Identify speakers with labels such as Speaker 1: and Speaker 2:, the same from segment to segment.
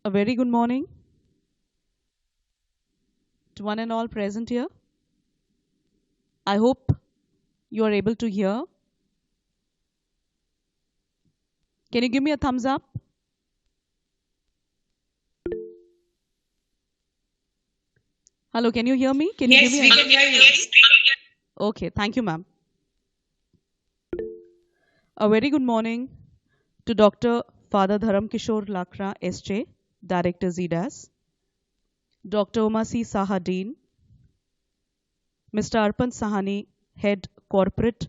Speaker 1: A very good morning to one and all present here. I hope you are able to hear. Can you give me a thumbs up? Hello, can you hear me? Can you give
Speaker 2: Yes,
Speaker 1: me
Speaker 2: we
Speaker 1: a...
Speaker 2: can hear you.
Speaker 1: Okay, thank you, ma'am. A very good morning to Dr. Father Dharam Kishore Lakra, SJ, Director ZDAS, Dr. Umasi Saha Dean, Mr. Arpan Sahani, Head Corporate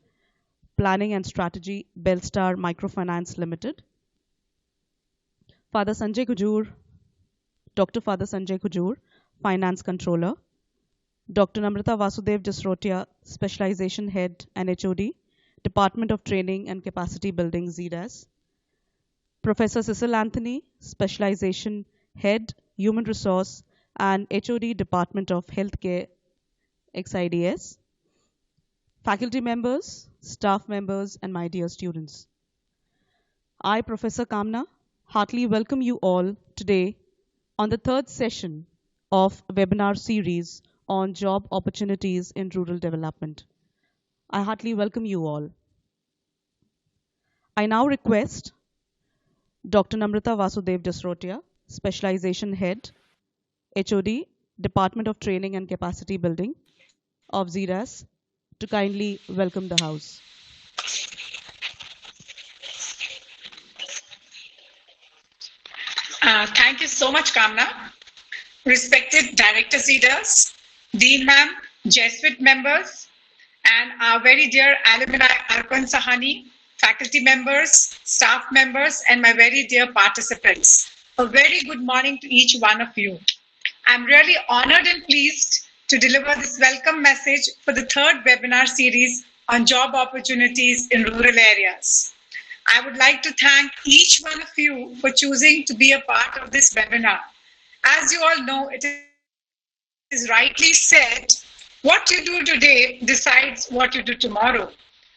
Speaker 1: Planning and Strategy, Bellstar Microfinance Limited, Father Sanjay Kujur, Dr. Father Sanjay Kujur, Finance Controller, Dr. Namrata Vasudev Jasrotia, Specialization Head and HOD, Department of Training and Capacity Building, ZDAS, Professor Cecil Anthony, Specialization Head, Human Resource and HOD, Department of Healthcare, XIDS, faculty members, staff members, and my dear students. I, Professor Kamna, heartily welcome you all today on the third session of webinar series on job opportunities in rural development. I heartily welcome you all. I now request Dr. Namrata Vasudev Jasrotia, Specialization Head, HOD, Department of Training and Capacity Building of ZDAS, to kindly welcome the House.
Speaker 2: Thank you so much, Kamna. Respected Director Leaders, Dean Ma'am, Jesuit members, and our very dear alumni Arpan Sahani, faculty members, staff members, and my very dear participants. A very good morning to each one of you. I'm really honored and pleased to deliver this welcome message for the third webinar series on job opportunities in rural areas. I would like to thank each one of you for choosing to be a part of this webinar. As you all know, it is rightly said, what you do today decides what you do tomorrow.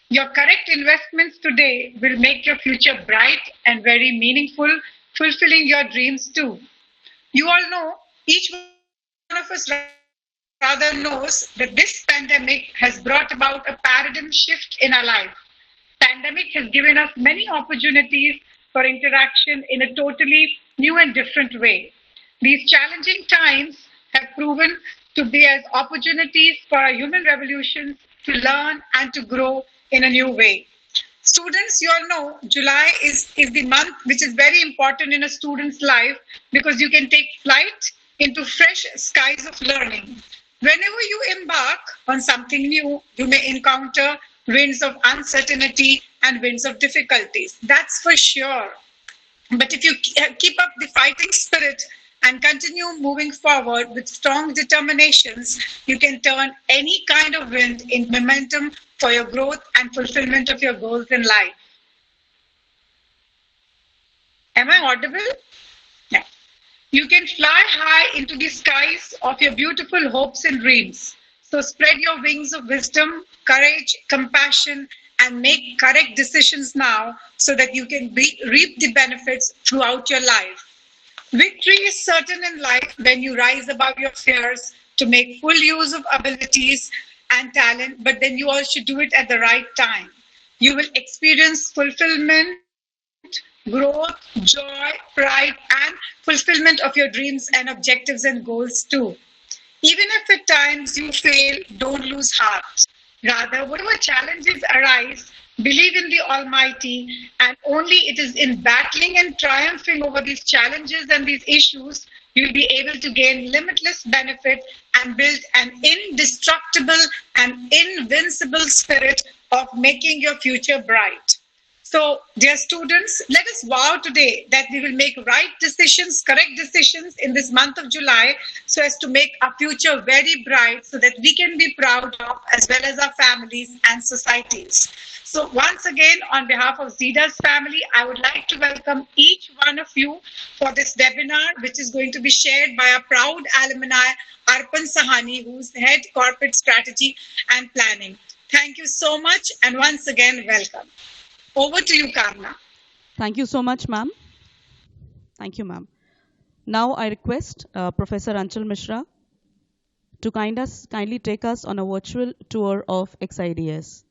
Speaker 2: Your correct investments today will make your future bright and very meaningful, fulfilling your dreams too. You all know, each one of us rather knows that this pandemic has brought about a paradigm shift in our life. Pandemic has given us many opportunities for interaction in a totally new and different way. These challenging times have proven to be as opportunities for our human revolutions to learn and to grow in a new way. Students, you all know July is the month which is very important in a student's life because you can take flight into fresh skies of learning. Whenever you embark on something new, you may encounter winds of uncertainty and winds of difficulties. That's for sure. But if you keep up the fighting spirit and continue moving forward with strong determinations, you can turn any kind of wind in momentum for your growth and fulfillment of your goals in life. Am I audible? Yeah. You can fly high into the skies of your beautiful hopes and dreams. So spread your wings of wisdom, courage, compassion, and make correct decisions now so that you can reap the benefits throughout your life. Victory is certain in life when you rise above your fears to make full use of abilities and talent, but then you all should do it at the right time. You will experience fulfillment, growth, joy, pride, and fulfillment of your dreams and objectives and goals too. Even if at times you fail, don't lose heart. Rather, whatever challenges arise, believe in the Almighty, and only it is in battling and triumphing over these challenges and these issues you'll be able to gain limitless benefit and build an indestructible and invincible spirit of making your future bright. So, dear students, let us vow today that we will make right decisions, correct decisions in this month of July so as to make our future very bright so that we can be proud of as well as our families and societies. So once again, on behalf of ZDAS family, I would like to welcome each one of you for this webinar, which is going to be shared by our proud alumni, Arpan Sahani, who's the head corporate strategy and planning. Thank you so much, and once again, welcome. Over to you, Karna.
Speaker 1: Thank you so much, ma'am. Thank you, ma'am. Now I request Professor Anchal Mishra to kindly take us on a virtual tour of XIDS.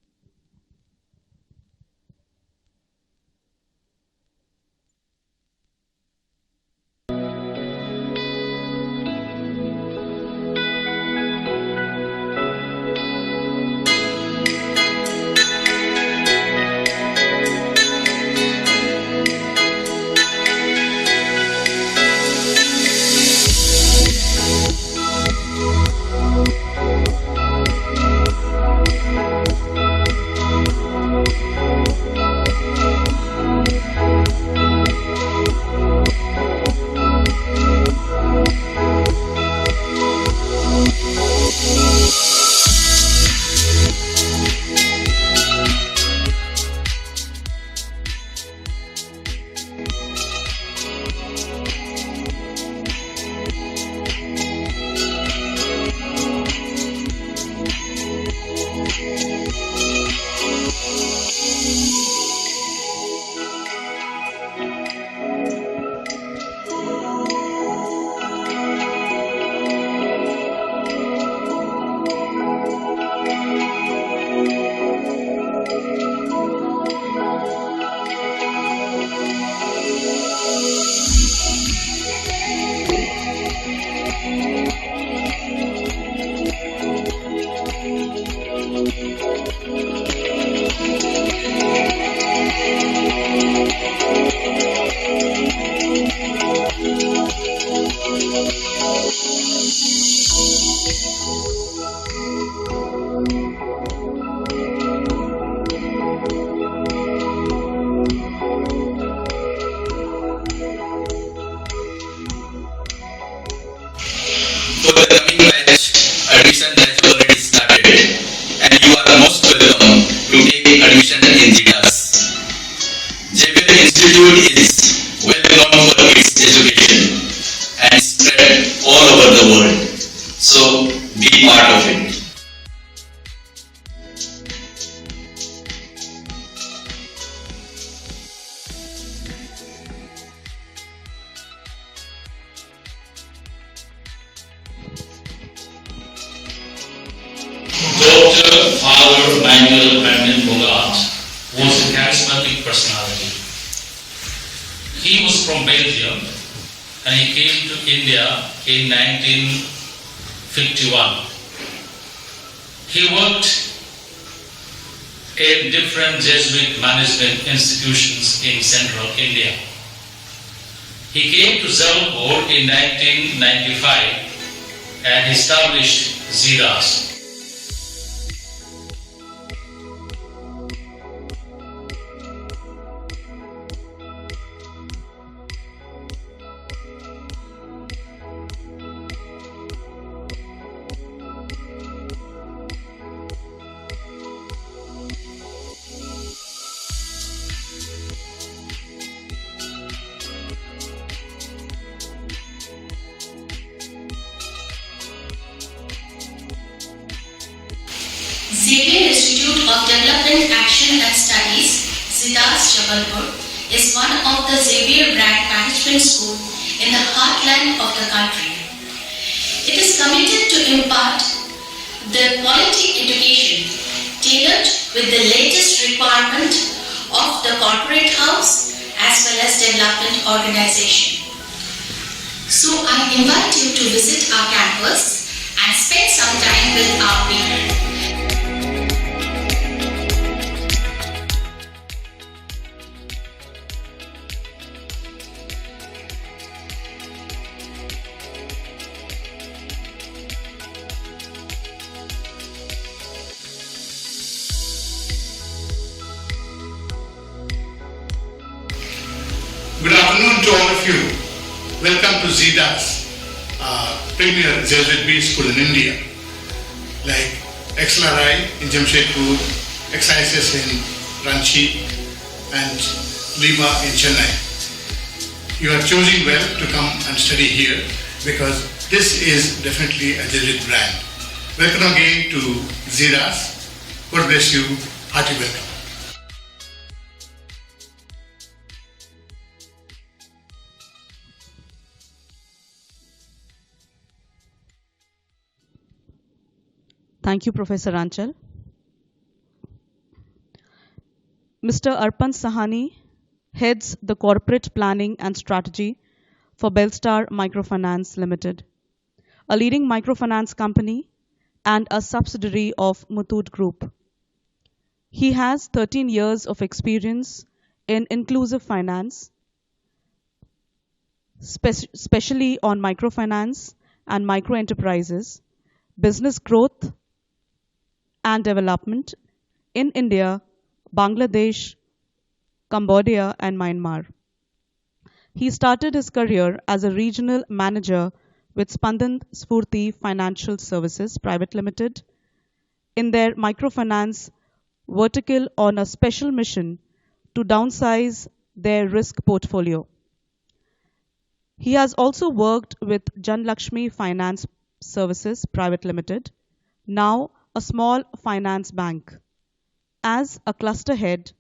Speaker 3: For the coming batch, admission has already started, and you are most welcome to take admission in ZIDAS. Xavier Institute is well known for its education and spread all over the world. So be part of it.
Speaker 4: Dr. Father Manuel Brandon Bogart was a charismatic personality. He was from Belgium and he came to India in 1951. He worked in different Jesuit management institutions in central India. He came to Jabalpur in 1995 and established ZIDAS.
Speaker 5: Xavier Institute of Development Action and Studies, ZIDAS Jabalpur, is one of the Xavier Brand Management School in the heartland of the country. It is committed to impart the quality education tailored with the latest requirement of the corporate house as well as development organization. So I invite you to visit our campus and spend some time with our people.
Speaker 6: Good afternoon to all of you. Welcome to ZIDAS, premier Jesuit B school in India. Like XLRI in Jamshedpur, XISS in Ranchi and Lima in Chennai. You are choosing well to come and study here because this is definitely a Jesuit brand. Welcome again to ZIDAS. God bless you. Hearty welcome.
Speaker 1: Thank you, Professor Anchal. Mr. Arpan Sahani heads the corporate planning and strategy for Belstar Microfinance Limited, a leading microfinance company and a subsidiary of Muthoot Group. He has 13 years of experience in inclusive finance, especially on microfinance and micro enterprises, business growth and development in India, Bangladesh, Cambodia, and Myanmar. He started his career as a regional manager with Spandan Sphurti Financial Services Private Limited in their microfinance vertical on a special mission to downsize their risk portfolio. He has also worked with Jan Lakshmi Finance Services Private Limited, now a small finance bank, as a cluster head,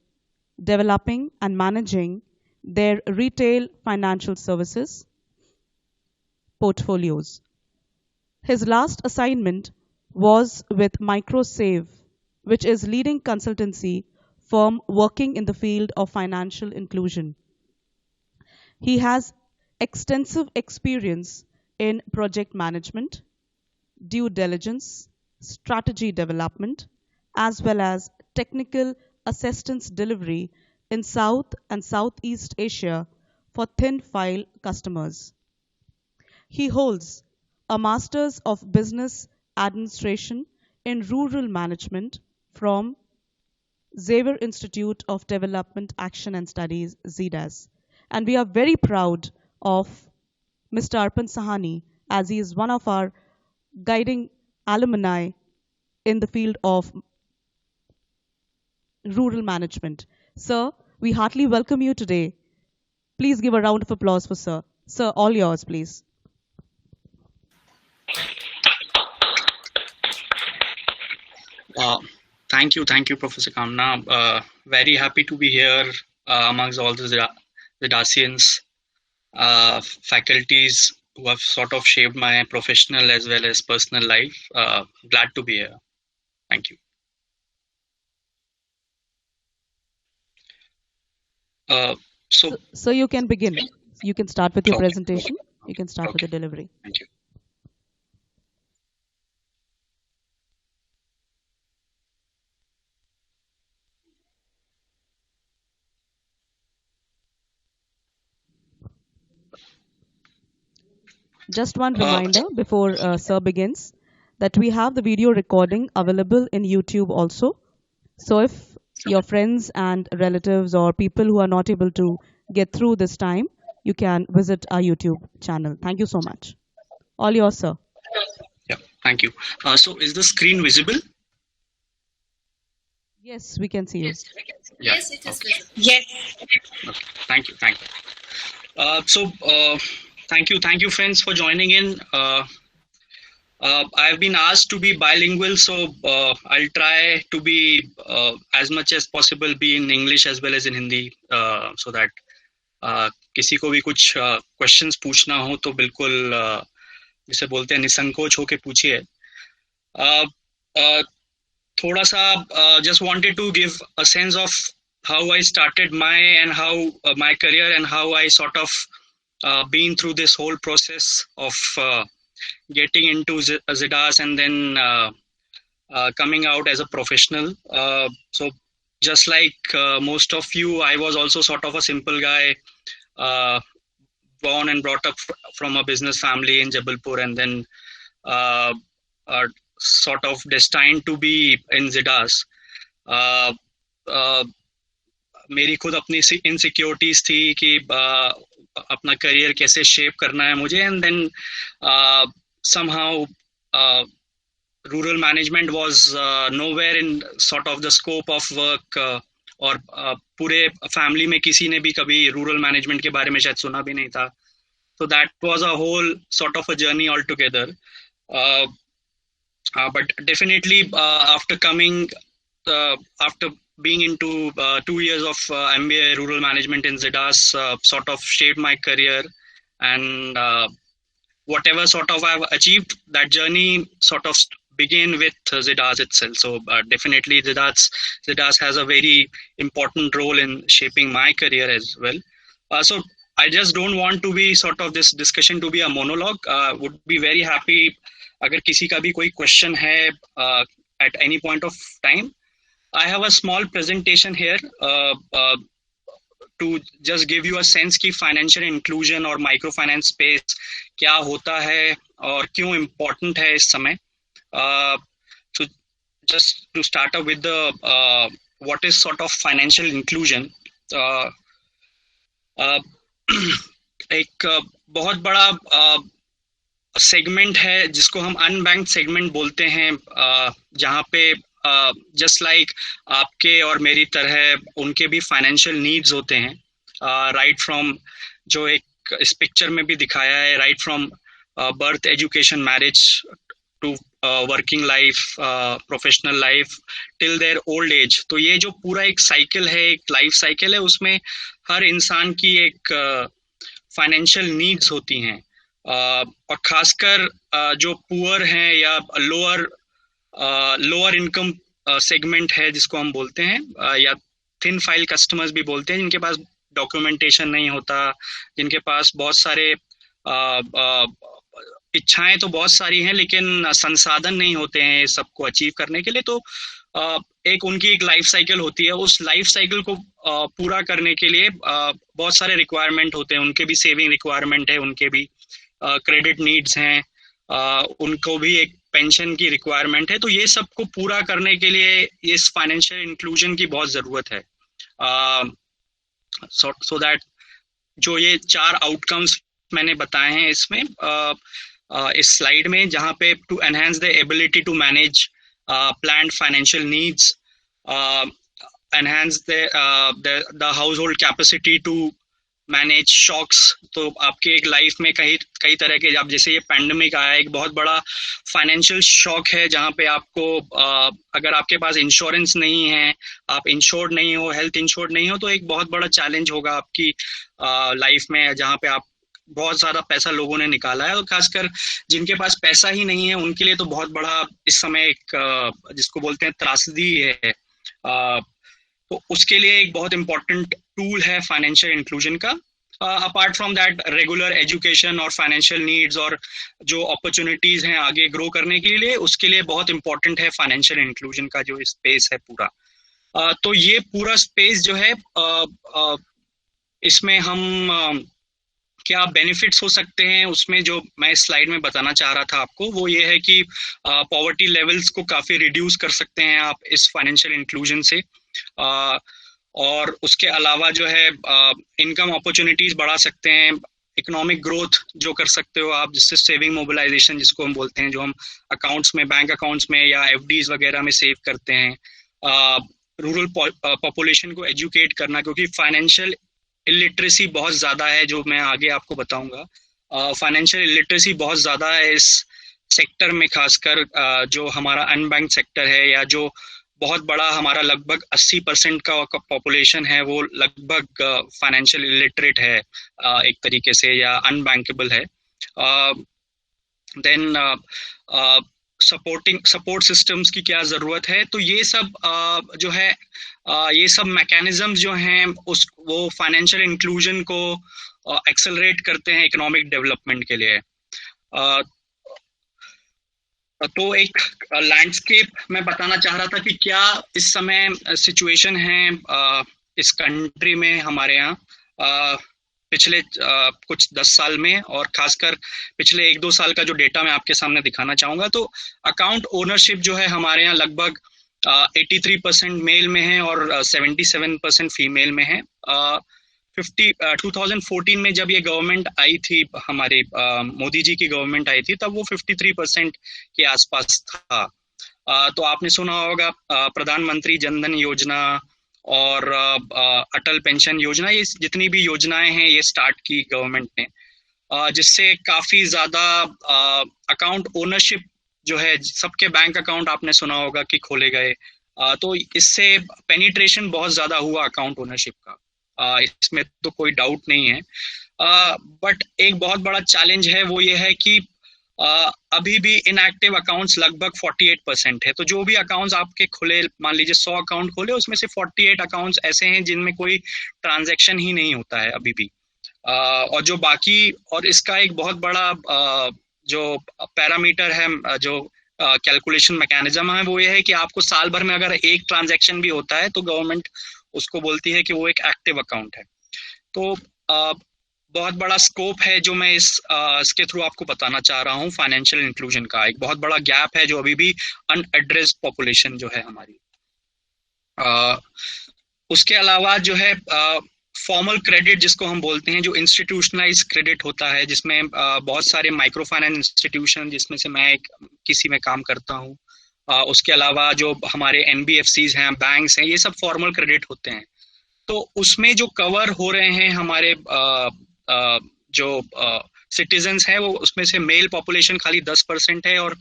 Speaker 1: developing and managing their retail financial services portfolios. His last assignment was with MicroSave, which is leading consultancy firm working in the field of financial inclusion. He has extensive experience in project management, due diligence, strategy development, as well as technical assistance delivery in South and Southeast Asia for thin file customers. He holds a Master's of Business Administration in Rural Management from Xavier Institute of Development Action and Studies, ZDAS. And we are very proud of Mr. Arpan Sahani, as he is one of our guiding alumni in the field of rural management. Sir, we heartily welcome you today. Please give a round of applause for Sir. Sir, all yours, please.
Speaker 7: Thank you, Professor Kamna. Very happy to be here amongst all the Zidasians, faculties who have sort of shaped my professional as well as personal life. Glad to be here. Thank you.
Speaker 1: So you can begin. You can start with your
Speaker 7: Okay.
Speaker 1: presentation. You can start with the delivery.
Speaker 7: Thank you.
Speaker 1: Just one reminder before Sir begins that we have the video recording available in YouTube also. So if your friends and relatives or people who are not able to get through this time, you can visit our YouTube channel. Thank you so much. All yours, Sir.
Speaker 7: Yeah, thank you. So is the screen visible?
Speaker 1: Yes, we can see you.
Speaker 7: Yeah.
Speaker 5: Yes, it is visible.
Speaker 2: Yes.
Speaker 7: Okay. Thank you. Thank you, friends, for joining in. I've been asked to be bilingual, so I'll try to be as much as possible be in English as well as in Hindi, so that किसी को भी कुछ questions पूछना हो तो बिल्कुल जिसे बोलते हैं निसंकोच होके पूछिए. थोड़ा सा just wanted to give a sense of how I started my career and how I sort of been through this whole process of getting into ZDAS and then coming out as a professional. So just like most of you, I was also sort of a simple guy, born and brought up from a business family in Jabalpur, and then sort of destined to be in ZDAS. मेरी खुद अपनी insecurities थी कि अपना career कैसे shape करना है मुझे, and then somehow rural management was nowhere in sort of the scope of work, और पूरे फैमिली में किसी ने भी कभी रूरल मैनेजमेंट के बारे में शायद सुना भी नहीं था. So that was a whole sort of a journey altogether. But definitely after being into 2 years of MBA rural management in ZDAS, sort of shaped my career, and whatever sort of I've achieved, that journey sort of begin with Zidas itself. So definitely Zidas has a very important role in shaping my career as well. So I just don't want to be sort of this discussion to be a monologue. Would be very happy अगर किसी का भी कोई question है at any point of time. I have a small presentation here to just give you a sense कि financial inclusion और microfinance space क्या होता है और क्यों important है इस समय. So just to start up with the what is sort of financial inclusion. एक बहुत बड़ा सेगमेंट है जिसको हम अनबैंक्ड सेगमेंट बोलते हैं, जहाँ पे जस्ट लाइक आपके और मेरी तरह उनके भी फाइनेंशियल नीड्स होते हैं, राइट फ्रॉम जो एक इस पिक्चर में भी दिखाया है, right from birth, education, marriage to working life, professional life till their old age. तो ये जो पूरा एक साइकिल है, एक लाइफ साइकिल है, उसमें हर इंसान की एक फाइनेंशियल नीड्स होती हैं, और खासकर जो पुअर हैं या लोअर इनकम सेगमेंट है जिसको हम बोलते हैं, या थिन फाइल कस्टमर्स भी बोलते हैं, जिनके पास डॉक्यूमेंटेशन नहीं होता, जिनके पास बहुत सारे इच्छाएं तो बहुत सारी हैं लेकिन संसाधन नहीं होते हैं सबको अचीव करने के लिए. तो एक उनकी एक लाइफ साइकिल होती है. उस लाइफ साइकिल को पूरा करने के लिए बहुत सारे रिक्वायरमेंट होते हैं. उनके भी सेविंग रिक्वायरमेंट है, उनके भी क्रेडिट नीड्स हैं, उनको भी एक पेंशन की रिक्वायरमेंट है. तो ये सबको पूरा करने के लिए इस फाइनेंशियल इंक्लूजन की बहुत ज़रूरत है. सो दैट जो ये 4 आउटकम्स मैंने बताए हैं इसमें इस स्लाइड में, जहाँ पे to enhance the ability to manage planned financial needs, enhance the household capacity to manage shocks. तो आपके एक लाइफ में कई तरह के, अब जैसे ये पैंडेमिक आया, एक बहुत बड़ा फाइनेंशियल शॉक है, जहाँ पे आपको अगर आपके पास इंश्योरेंस नहीं है, आप इंश्योर्ड नहीं हो, हेल्थ इंश्योर्ड नहीं हो, तो एक बहुत बड़ा चैलेंज होगा आपकी लाइफ में, जहाँ पे आप बहुत सारा पैसा लोगों ने निकाला है. और खासकर जिनके पास पैसा ही नहीं है उनके लिए तो बहुत बड़ा इस समय एक जिसको बोलते हैं त्रासदी है. तो उसके लिए एक बहुत इम्पोर्टेंट टूल है फाइनेंशियल इंक्लूजन का. Apart from that, regular education और फाइनेंशियल नीड्स और जो अपॉर्चुनिटीज हैं आगे ग्रो करने के लिए, उसके लिए बहुत इम्पोर्टेंट है फाइनेंशियल इंक्लूजन का जो स्पेस है पूरा. तो ये पूरा स्पेस जो है, इसमें हम क्या बेनिफिट्स हो सकते हैं, उसमें जो मैं इस स्लाइड में बताना चाह रहा था आपको, वो ये है कि पॉवर्टी लेवल्स को काफ़ी रिड्यूस कर सकते हैं आप इस फाइनेंशियल इंक्लूजन से. और उसके अलावा जो है इनकम अपॉर्चुनिटीज बढ़ा सकते हैं, इकोनॉमिक ग्रोथ जो कर सकते हो आप, जिससे सेविंग मोबिलाइजेशन जिसको हम बोलते हैं, जो हम अकाउंट्स में, बैंक अकाउंट्स में या एफडीज वगैरह में सेव करते हैं. रूरल पॉपुलेशन को एजुकेट करना, क्योंकि फाइनेंशियल इलिटरेसी बहुत ज़्यादा है, जो मैं आगे आपको बताऊंगा. फाइनेंशियल इलिटरेसी बहुत ज़्यादा है इस सेक्टर में, खासकर जो हमारा अनबैंक सेक्टर है, या जो बहुत बड़ा हमारा लगभग 80% का पॉपुलेशन है, वो लगभग फाइनेंशियल इलिटरेट है एक तरीके से, या अनबैंकेबल है. देन सपोर्ट सिस्टम्स की क्या ज़रूरत है. तो ये सब जो है, ये सब मैकेनिज्म्स जो हैं वो फाइनेंशियल इंक्लूजन को एक्सेलरेट करते हैं इकोनॉमिक डेवलपमेंट के लिए. तो एक लैंडस्केप मैं बताना चाह रहा था कि क्या इस समय सिचुएशन है इस कंट्री में हमारे यहाँ पिछले कुछ 10 साल में, और खासकर पिछले 1-2 साल का जो डेटा मैं आपके सामने दिखाना चाहूँगा. तो अकाउंट ओनरशिप जो है हमारे यहाँ लगभग 83% मेल में है और 77% फीमेल में है. 2014 में जब ये गवर्नमेंट आई थी, हमारी मोदी जी की गवर्नमेंट आई थी, तब वो 53% के आसपास था. तो आपने सुना होगा प्रधानमंत्री जनधन योजना और अटल पेंशन योजना, ये जितनी भी योजनाएं हैं ये स्टार्ट की गवर्नमेंट ने, जिससे काफ़ी ज़्यादा अकाउंट ओनरशिप जो है, सबके बैंक अकाउंट आपने सुना होगा कि खोले गए. तो इससे पेनिट्रेशन बहुत ज़्यादा हुआ अकाउंट ओनरशिप का, इसमें तो कोई डाउट नहीं है. बट एक बहुत बड़ा चैलेंज है, वो ये है कि अभी भी इनएक्टिव अकाउंट्स लगभग 48% है। तो जो भी अकाउंट्स आपके खुले, मान लीजिए 100 अकाउंट खोले, उसमें से 48 अकाउंट्स ऐसे हैं जिनमें कोई ट्रांजैक्शन ही नहीं होता है अभी भी। और जो बाकी, और इसका एक बहुत बड़ा जो पैरामीटर है, जो कैलकुलेशन मैकेनिज्म है, वो ये है कि आपको साल भर में अगर एक ट्रांजैक्शन भी होता है तो गवर्नमेंट उसको बोलती है कि वो एक एक्टिव अकाउंट है। तो बहुत बड़ा स्कोप है जो मैं इसके थ्रू आपको बताना चाह रहा हूँ। फाइनेंशियल इंक्लूजन का एक बहुत बड़ा गैप है जो अभी भी अनएड्रेस्ड पॉपुलेशन जो है हमारी। उसके अलावा जो है फॉर्मल क्रेडिट जिसको हम बोलते हैं, जो इंस्टीट्यूशनलाइज क्रेडिट होता है, जिसमें बहुत सारे माइक्रो फाइनेंस इंस्टीट्यूशन, जिसमें से मैं किसी में काम करता हूँ, उसके अलावा जो हमारे NBFCs हैं, बैंक्स हैं, ये सब फॉर्मल क्रेडिट होते हैं। तो उसमें जो कवर हो रहे हैं हमारे जो सिटीजन्स हैं, वो उसमें से मेल पॉपुलेशन खाली 10% है और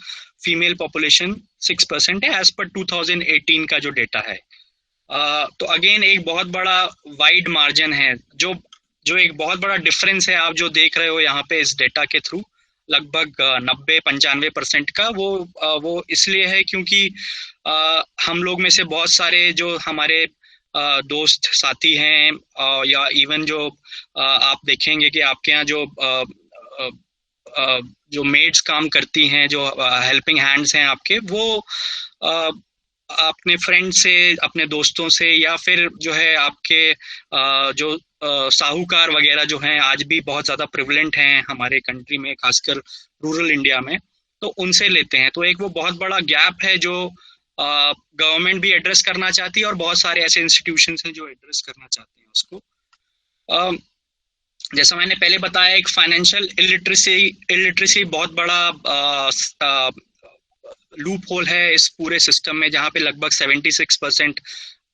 Speaker 7: फीमेल पॉपुलेशन 6% है, एज पर 2018 का जो डेटा है। तो अगेन एक बहुत बड़ा वाइड मार्जिन है, जो एक बहुत बड़ा डिफरेंस है आप जो देख रहे हो यहाँ पे इस डेटा के थ्रू, लगभग 90-95% का। वो इसलिए है क्योंकि हम लोग में से बहुत सारे जो हमारे दोस्त साथी हैं, या इवन जो आप देखेंगे कि आपके यहाँ जो मेड्स काम करती हैं, जो हेल्पिंग हैंड्स हैं आपके, वो अपने फ्रेंड से, अपने दोस्तों से, या फिर जो है आपके जो साहूकार वगैरह जो हैं, आज भी बहुत ज़्यादा प्रिवलेंट हैं हमारे कंट्री में, खासकर रूरल इंडिया में, तो उनसे लेते हैं। तो एक वो बहुत बड़ा गैप है जो गवर्नमेंट भी एड्रेस करना चाहती है, और बहुत सारे ऐसे इंस्टीट्यूशंस हैं जो एड्रेस करना चाहते हैं उसको। जैसा मैंने पहले बताया, एक फाइनेंशियल इलिटरेसी बहुत बड़ा लूप होल है इस पूरे सिस्टम में, जहाँ पे लगभग 76%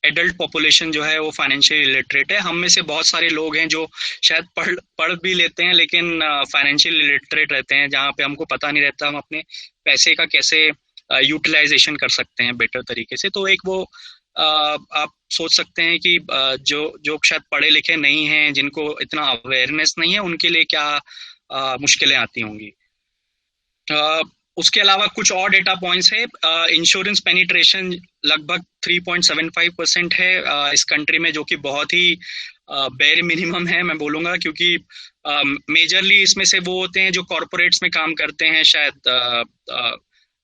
Speaker 7: एडल्ट पॉपुलेशन जो है वो फाइनेंशियल इलिटरेट है। हम में से बहुत सारे लोग हैं जो शायद पढ़ भी लेते हैं, लेकिन फाइनेंशियल इलिटरेट रहते हैं, जहाँ पे हमको पता नहीं रहता हम अपने पैसे का कैसे यूटिलाइजेशन कर सकते हैं बेटर तरीके से। तो एक वो आप सोच सकते हैं कि जो शायद पढ़े लिखे नहीं हैं, जिनको इतना अवेयरनेस नहीं है, उनके लिए क्या मुश्किलें आती होंगी। उसके अलावा कुछ और डेटा पॉइंट्स है। इंश्योरेंस पेनिट्रेशन लगभग 3.75% है इस कंट्री में, जो कि बहुत ही बेयर मिनिमम है मैं बोलूँगा, क्योंकि मेजरली इसमें से वो होते हैं जो कॉरपोरेट्स में काम करते हैं, शायद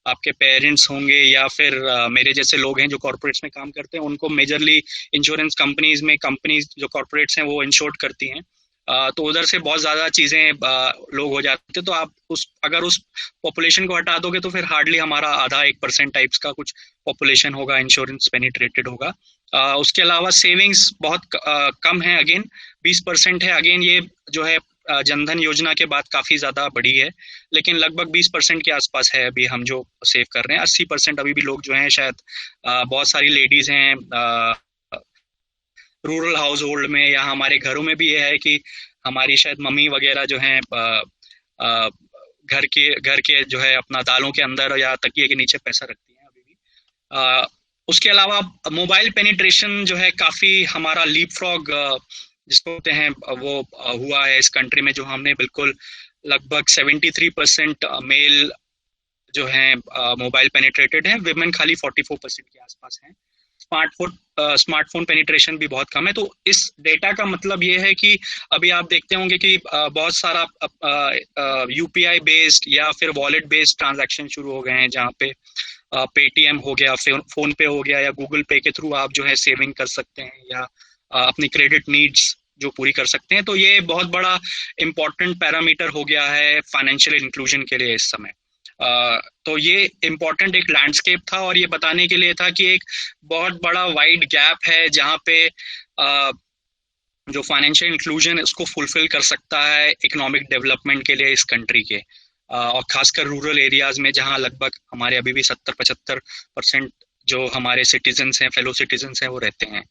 Speaker 7: आपके पेरेंट्स होंगे या फिर मेरे जैसे लोग हैं जो कॉरपोरेट्स में काम करते हैं, उनको मेजरली इंश्योरेंस कंपनीज जो कॉरपोरेट्स हैं वो इंश्योर्ड करती हैं। तो उधर से बहुत ज़्यादा चीज़ें लोग हो जाते हैं। तो आप अगर उस पॉपुलेशन को हटा दोगे तो फिर हार्डली हमारा आधा 1% टाइप्स का कुछ पॉपुलेशन होगा इंश्योरेंस पेनिट्रेटेड होगा। उसके अलावा सेविंग्स बहुत कम है, अगेन 20% है। अगेन ये जो है जनधन योजना के बाद काफ़ी ज़्यादा बढ़ी है, लेकिन लगभग 20% के आसपास है अभी हम जो सेव कर रहे हैं। 80% अभी भी लोग जो हैं, शायद बहुत सारी लेडीज़ हैं रूरल हाउस होल्ड में, या हमारे घरों में भी ये है कि हमारी शायद मम्मी वगैरह जो हैं घर के जो है अपना दालों के अंदर या तकिए के नीचे पैसा रखती हैं अभी भी। उसके अलावा मोबाइल पेनिट्रेशन जो है काफ़ी हमारा लीप फ्रॉग जिसको होते हैं वो हुआ है इस कंट्री में, जो हमने बिल्कुल लगभग 73% मेल जो हैं मोबाइल पेनिट्रेटेड हैं, विमेन खाली 44% के आसपास हैं। स्मार्टफोन पेनिट्रेशन भी बहुत कम है। तो इस डेटा का मतलब ये है कि अभी आप देखते होंगे कि बहुत सारा UPI बेस्ड या फिर वॉलेट बेस्ड ट्रांजैक्शन शुरू हो गए हैं, जहाँ पे पेटीएम हो गया, फोन पे हो गया, या गूगल पे के थ्रू आप जो है सेविंग कर सकते हैं या अपनी क्रेडिट नीड्स जो पूरी कर सकते हैं। तो ये बहुत बड़ा इम्पोर्टेंट पैरामीटर हो गया है फाइनेंशियल इंक्लूजन के लिए इस समय। तो ये इम्पोर्टेंट एक लैंडस्केप था, और ये बताने के लिए था कि एक बहुत बड़ा वाइड गैप है जहाँ पे जो फाइनेंशियल इंक्लूजन उसको फुलफिल कर सकता है इकोनॉमिक डेवलपमेंट के लिए इस कंट्री के, और खासकर रूरल एरियाज में, जहाँ लगभग हमारे अभी भी 70-75% जो हमारे सिटीजन्स हैं, फेलो सिटीजन्स हैं, वो रहते हैं।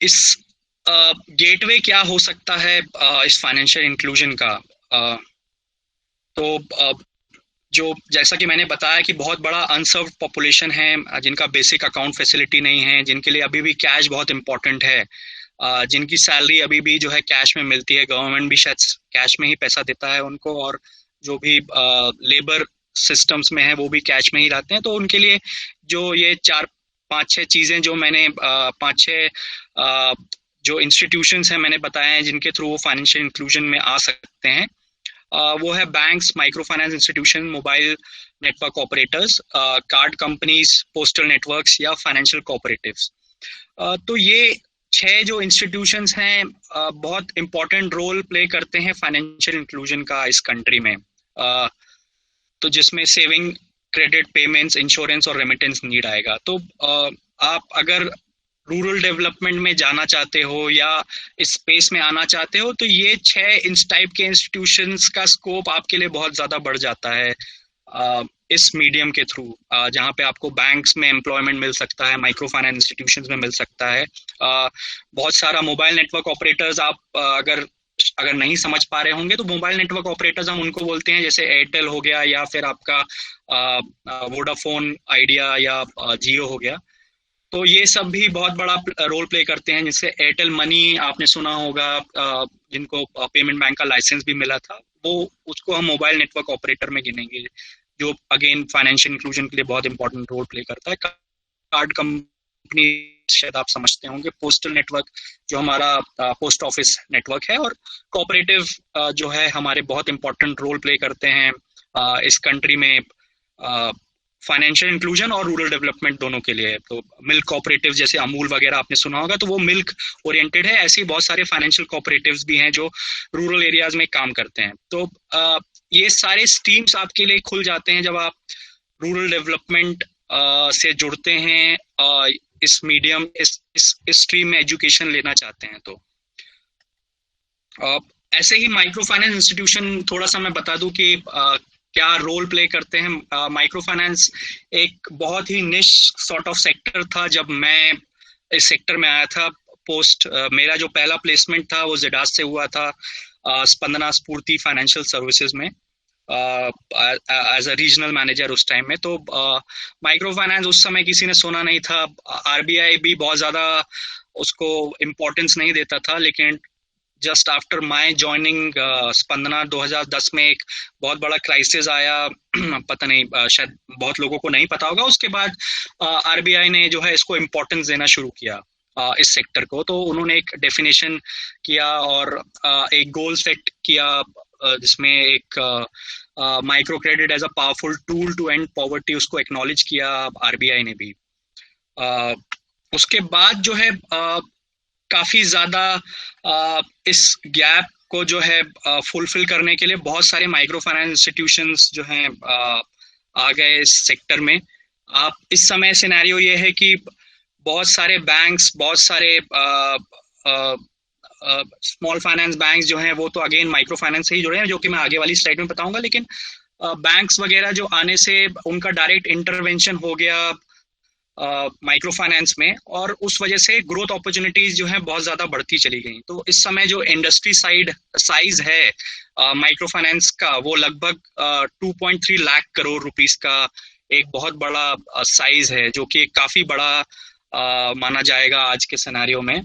Speaker 7: इस गेटवे क्या हो सकता है इस फाइनेंशियल इंक्लूजन का? तो जो जैसा कि मैंने बताया कि बहुत बड़ा अनसर्व्ड पॉपुलेशन है जिनका बेसिक अकाउंट फैसिलिटी नहीं है, जिनके लिए अभी भी कैश बहुत इंपॉर्टेंट है, जिनकी सैलरी अभी भी जो है कैश में मिलती है, गवर्नमेंट भी शायद कैश में ही पैसा देता है उनको, और जो भी लेबर सिस्टम्स में है वो भी कैच में ही रहते हैं। तो उनके लिए जो ये 4-5-6 चीज़ें जो मैंने 5-6 जो इंस्टीट्यूशंस हैं मैंने बताए हैं जिनके थ्रू वो फाइनेंशियल इंक्लूजन में आ सकते हैं, वो है banks, micro finance institution, mobile network operators, card companies, postal networks या फाइनेंशियल कोऑपरेटिव्स। तो ये 6 जो इंस्टीट्यूशंस हैं बहुत इंपॉर्टेंट रोल प्ले करते हैं फाइनेंशियल इंक्लूजन का इस कंट्री में। तो जिसमें सेविंग, क्रेडिट, पेमेंट्स, इंश्योरेंस और रेमिटेंस नीड आएगा। तो आप अगर रूरल डेवलपमेंट में जाना चाहते हो या इस स्पेस में आना चाहते हो तो ये 6 इस टाइप के इंस्टीट्यूशंस का स्कोप आपके लिए बहुत ज़्यादा बढ़ जाता है इस मीडियम के थ्रू, जहाँ पे आपको बैंक्स में एम्प्लॉयमेंट मिल सकता है, माइक्रो फाइनेंस इंस्टीट्यूशंस में मिल सकता है। बहुत सारा मोबाइल नेटवर्क ऑपरेटर्स आप अगर नहीं समझ पा रहे होंगे तो मोबाइल नेटवर्क ऑपरेटर्स हम उनको बोलते हैं, जैसे एयरटेल हो गया या फिर आपका वोडाफोन आइडिया या जियो हो गया। तो ये सब भी बहुत बड़ा रोल प्ले करते हैं। जैसे एयरटेल मनी आपने सुना होगा, जिनको पेमेंट बैंक का लाइसेंस भी मिला था, वो उसको हम मोबाइल नेटवर्क ऑपरेटर में गिनेंगे, जो अगेन फाइनेंशियल इंक्लूजन के लिए बहुत इंपॉर्टेंट रोल प्ले करता है। कार्ड कंपनी शायद आप समझते होंगे, पोस्टल नेटवर्क जो हमारा पोस्ट ऑफिस नेटवर्क है, और कोऑपरेटिव जो है हमारे बहुत इंपॉर्टेंट रोल प्ले करते हैं इस कंट्री में फाइनेंशियल इंक्लूजन और रूरल डेवलपमेंट दोनों के लिए। तो मिल्क कोऑपरेटिव जैसे अमूल वगैरह आपने सुना होगा, तो वो मिल्क ओरिएंटेड है। ऐसे ही बहुत सारे फाइनेंशियल कोऑपरेटिव्स भी हैं जो रूरल एरियाज में काम करते हैं। तो ये सारे स्ट्रीम्स आपके लिए खुल जाते हैं जब आप रूरल डेवलपमेंट से जुड़ते हैं, इस मीडियम इस स्ट्रीम में एजुकेशन लेना चाहते हैं। तो ऐसे ही माइक्रो फाइनेंस इंस्टीट्यूशन थोड़ा सा मैं बता दूं कि क्या रोल प्ले करते हैं। माइक्रो फाइनेंस एक बहुत ही निश सॉर्ट ऑफ सेक्टर था जब मैं इस सेक्टर में आया था। मेरा जो पहला प्लेसमेंट था वो जिडास से हुआ था, स्पंदना स्फूर्ति फाइनेंशियल सर्विसेज में एज अ रीजनल मैनेजर उस टाइम में। तो माइक्रो फाइनेंस उस समय किसी ने सुना नहीं था, आरबीआई भी बहुत ज़्यादा उसको इम्पोर्टेंस नहीं देता था। लेकिन just after my joining Spandana 2010 में एक बहुत बड़ा क्राइसिस आया, पता नहीं शायद बहुत लोगों को नहीं पता होगा। उसके बाद आरबीआई ने जो है इसको इम्पोर्टेंस देना शुरू किया इस सेक्टर को। तो उन्होंने एक डेफिनेशन किया और एक गोल सेट किया जिसमें एक micro credit as a powerful tool to end poverty, उसको एक्नॉलेज किया आरबीआई ने भी। उसके बाद जो है काफ़ी ज़्यादा इस गैप को जो है फुलफिल करने के लिए बहुत सारे माइक्रो फाइनेंस इंस्टीट्यूशंस जो हैं आ गए इस सेक्टर में। आप इस समय सिनेरियो ये है कि बहुत सारे बैंक्स, बहुत सारे स्मॉल फाइनेंस बैंक्स जो हैं वो तो अगेन माइक्रो फाइनेंस से ही जुड़े हैं, जो कि मैं आगे वाली स्लाइड में बताऊंगा। लेकिन बैंक्स वगैरह जो आने से उनका डायरेक्ट इंटरवेंशन हो गया माइक्रो फाइनेंस में, और उस वजह से ग्रोथ अपॉर्चुनिटीज जो है बहुत ज़्यादा बढ़ती चली गई। तो इस समय जो इंडस्ट्री साइज है माइक्रो फाइनेंस का, वो लगभग 2.3 लाख करोड़ रुपीस का एक बहुत बड़ा साइज है, जो कि काफ़ी बड़ा माना जाएगा आज के सिनेरियो में।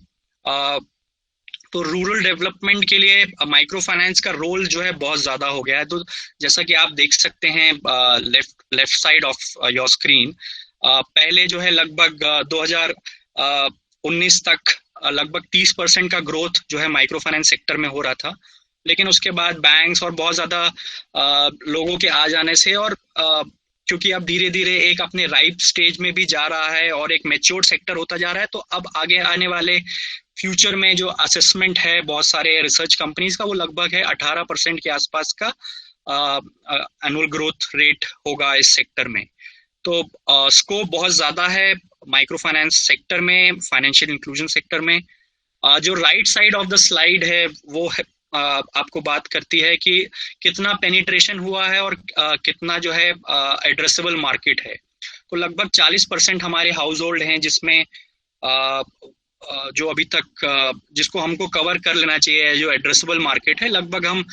Speaker 7: तो रूरल डेवलपमेंट के लिए माइक्रो फाइनेंस का रोल जो है बहुत ज़्यादा हो गया है। तो जैसा कि आप देख सकते हैं left side of your screen, पहले जो है लगभग 2019 तक लगभग 30% का ग्रोथ जो है माइक्रो फाइनेंस सेक्टर में हो रहा था। लेकिन उसके बाद बैंक्स और बहुत ज़्यादा लोगों के आ जाने से, और क्योंकि अब धीरे धीरे एक अपने राइट स्टेज में भी जा रहा है और एक मैच्योर्ड सेक्टर होता जा रहा है, तो अब आगे आने वाले फ्यूचर में जो असेसमेंट है बहुत सारे रिसर्च कंपनीज का, वो लगभग है 18% के आसपास का एनुअल ग्रोथ रेट होगा इस सेक्टर में। तो स्कोप बहुत ज़्यादा है माइक्रो फाइनेंस सेक्टर में, फाइनेंशियल इंक्लूजन सेक्टर में। जो right side of the slide है वो है, आपको बात करती है कि कितना पेनिट्रेशन हुआ है और कितना जो है एड्रेसेबल मार्केट है। तो लगभग 40% हमारे हाउस होल्ड हैं जिसमें जो अभी तक जिसको हमको कवर कर लेना चाहिए, जो एड्रेसेबल मार्केट है, लगभग हम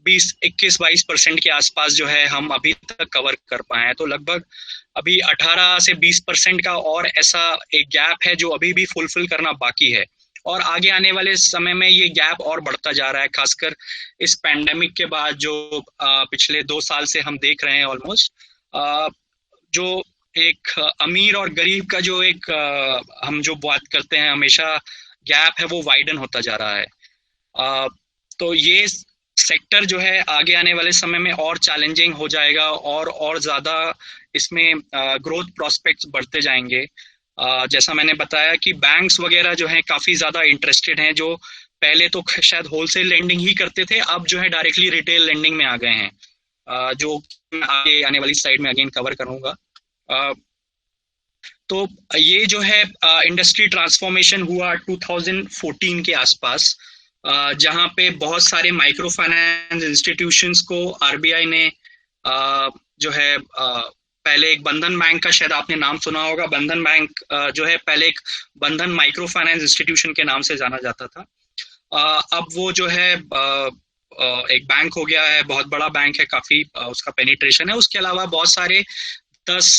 Speaker 7: 21-22% के आसपास जो है हम अभी तक कवर कर पाए हैं। तो लगभग अभी 18 से 20% का और ऐसा एक गैप है जो अभी भी फुलफिल करना बाकी है। और आगे आने वाले समय में ये गैप और बढ़ता जा रहा है, खासकर इस पैंडेमिक के बाद जो पिछले 2 साल से हम देख रहे हैं ऑलमोस्ट, जो एक अमीर और गरीब का जो एक हम जो बात करते हैं हमेशा गैप है, वो वाइडन होता जा रहा है। तो ये सेक्टर जो है आगे आने वाले समय में और चैलेंजिंग हो जाएगा और ज़्यादा इसमें ग्रोथ प्रोस्पेक्ट्स बढ़ते जाएंगे। जैसा मैंने बताया कि बैंक्स वगैरह जो हैं काफ़ी ज़्यादा इंटरेस्टेड हैं, जो पहले तो शायद होलसेल लेंडिंग ही करते थे, अब जो है डायरेक्टली रिटेल लेंडिंग में आ गए हैं, जो मैं आगे आने वाली स्लाइड में अगेन कवर करूँगा। तो ये जो है इंडस्ट्री ट्रांसफॉर्मेशन हुआ 2014 के आसपास, जहाँ पे बहुत सारे माइक्रो फाइनेंस इंस्टीट्यूशंस को आरबीआई ने जो है पहले एक बंधन बैंक का शायद आपने नाम सुना होगा। बंधन बैंक जो है पहले एक बंधन माइक्रो फाइनेंस इंस्टीट्यूशन के नाम से जाना जाता था। अब वो जो है एक बैंक हो गया है, बहुत बड़ा बैंक है, काफी उसका पेनिट्रेशन है। उसके अलावा बहुत सारे 10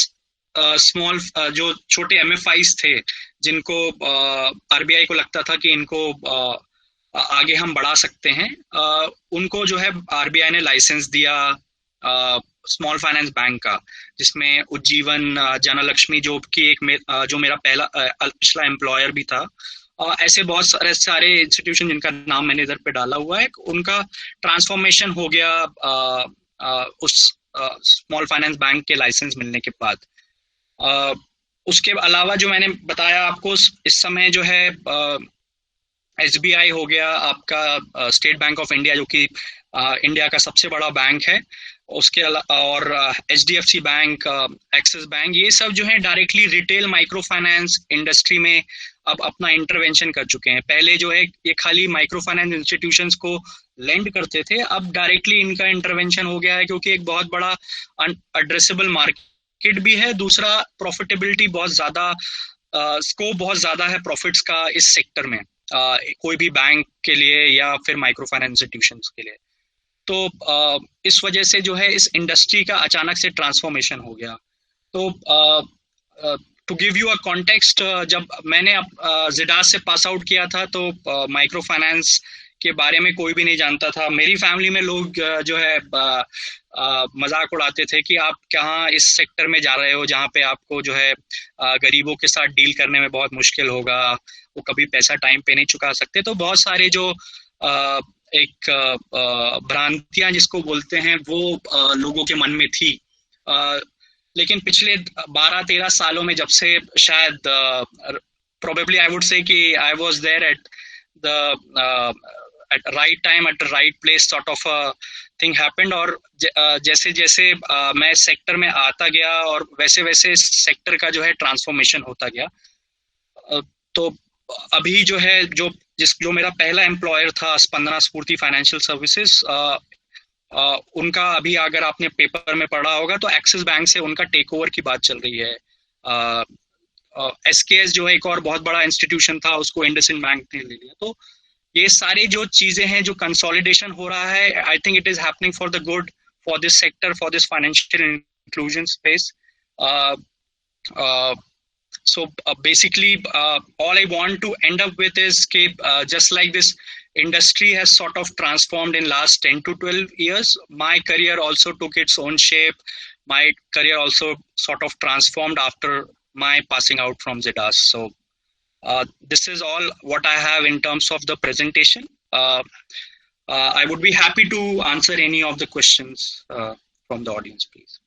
Speaker 7: स्मॉल जो छोटे एमएफआईज थे, जिनको आरबीआई को लगता था कि इनको आगे हम बढ़ा सकते हैं, उनको जो है आरबीआई ने लाइसेंस दिया स्मॉल फाइनेंस बैंक का, जिसमें उज्जीवन, जनलक्ष्मी जो कि जो मेरा पिछला एम्प्लॉयर भी था, ऐसे बहुत सारे इंस्टीट्यूशन जिनका नाम मैंने इधर पे डाला हुआ है, उनका ट्रांसफॉर्मेशन हो गया उस स्मॉल फाइनेंस बैंक के लाइसेंस मिलने के बाद। उसके अलावा जो मैंने बताया आपको, इस समय जो है एसबीआई हो गया आपका, स्टेट बैंक ऑफ इंडिया जो कि इंडिया का सबसे बड़ा बैंक है, उसके और एचडीएफसी बैंक, एक्सिस बैंक, ये सब जो है directly retail micro finance industry में अब अपना इंटरवेंशन कर चुके हैं। पहले जो है ये खाली माइक्रो फाइनेंस इंस्टीट्यूशंस को लेंड करते थे, अब डायरेक्टली इनका इंटरवेंशन हो गया है, क्योंकि एक बहुत बड़ा एड्रेसेबल मार्केट भी है, दूसरा प्रॉफिटेबिलिटी बहुत ज़्यादा, स्कोप बहुत ज़्यादा है प्रॉफिट्स का इस सेक्टर में, कोई भी बैंक के लिए या फिर माइक्रो फाइनेंस इंस्टीट्यूशंस के लिए। तो इस वजह से जो है इस इंडस्ट्री का अचानक से ट्रांसफॉर्मेशन हो गया। तो to give you a context, जब मैंने जिडास से पास आउट किया था तो माइक्रो फाइनेंस के बारे में कोई भी नहीं जानता था। मेरी फैमिली में लोग जो है मजाक उड़ाते थे कि आप कहाँ इस सेक्टर में जा रहे हो जहाँ पे आपको जो है गरीबों के साथ डील करने में बहुत मुश्किल होगा, वो कभी पैसा टाइम पे नहीं चुका सकते। तो बहुत सारे जो एक भ्रांतियां जिसको बोलते हैं वो लोगों के मन में थी। लेकिन पिछले 12-13 सालों में जब से शायद प्रोबेबली आई वुड से कि I was there at the right time at the right place sort of thing happened, और जैसे जैसे मैं सेक्टर में आता गया और वैसे वैसे सेक्टर का जो है ट्रांसफॉर्मेशन होता गया। तो अभी जो है जो मेरा पहला एम्प्लॉयर था स्पंदना स्फूर्ति फाइनेंशियल सर्विसेज, उनका अभी अगर आपने पेपर में पढ़ा होगा तो एक्सिस बैंक से उनका टेक ओवर की बात चल रही है। एसकेएस जो है एक और बहुत बड़ा इंस्टीट्यूशन था, उसको इंडसइंड बैंक ने ले लिया। तो ये सारी जो चीजें हैं, जो कंसोलिडेशन हो रहा है, I think it is happening for the good for this sector, for this financial inclusion space. So basically, all I want to end up with is just like this industry has sort of transformed in last 10 to 12 years, my career also took its own shape. My career also sort of transformed after my passing out from ZIDAS. So this is all what I have in terms of the presentation. I would be happy to answer any of the questions from the audience, please.